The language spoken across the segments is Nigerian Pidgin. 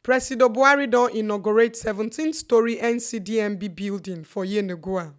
Presido Buhari don inaugurate 17-story NCDMB building for Yenagoa.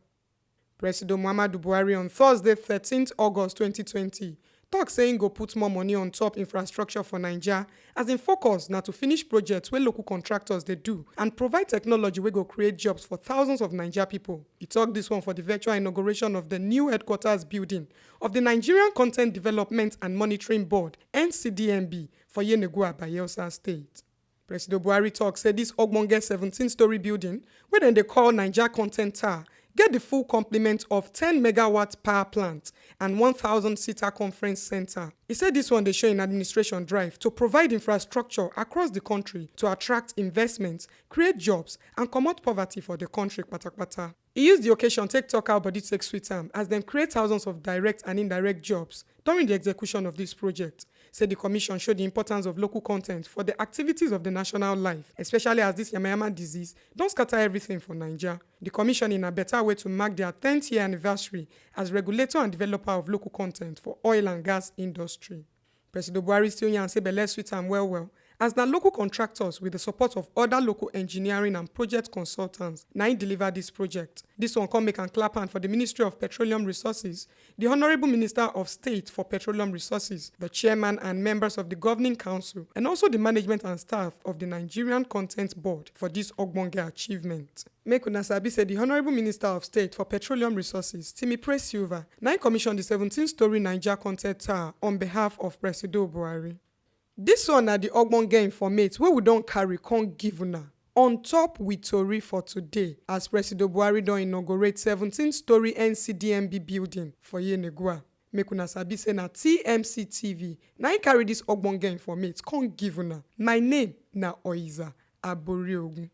Presido Muhammadu Buhari on Thursday, 13th August 2020, talk saying go put more money on top infrastructure for NAIJA, as in focus na to finish projects where local contractors they do and provide technology wey go create jobs for thousands of Naija people. He talked this one for the virtual inauguration of the new headquarters building of the Nigerian Content Development and Monitoring Board (NCDMB) for Yenagoa, Bayelsa State. Presido Buhari talk said this ogbonge 17-story building, wey dem dey call NAIJA Content Tower, get the full complement of 10 megawatt power plant and 1,000-seater conference center. He said this one they show in administration drive to provide infrastructure across the country to attract investments, create jobs, and comot poverty for the country patapata. He used the occasion take talk how body take sweet am as them create thousands of direct and indirect jobs during the execution of this project. Said the commission showed the importance of local content for the activities of the national life, especially as this yamayama disease don't scatter everything for Naija. The commission in a better way to mark their 10th year anniversary as regulator and developer of local content for oil and gas industry. Presido Buhari still yarn say belle sweet am well, as na local contractors with the support of other local engineering and project consultants na deliver this project. This one come make and clap hand for the Ministry of Petroleum Resources, the Honorable Minister of State for Petroleum Resources, the chairman and members of the governing council, and also the management and staff of the Nigerian Content Board for this ogbonge achievement. Make una sabi say the Honorable Minister of State for Petroleum Resources, Presido, na commissioned the 17-story NAIJA Content Tower on behalf of Presido Buhari. This one na the ogbonge informate wey we don carry come give una. On top with tori for today, as Presido Buhari don inaugurate 17-story NCDMB building for Yenagoa. Make una sabi say na TMC TV na carry this ogbonge informate come give una. My name na Oiza Aboriogun.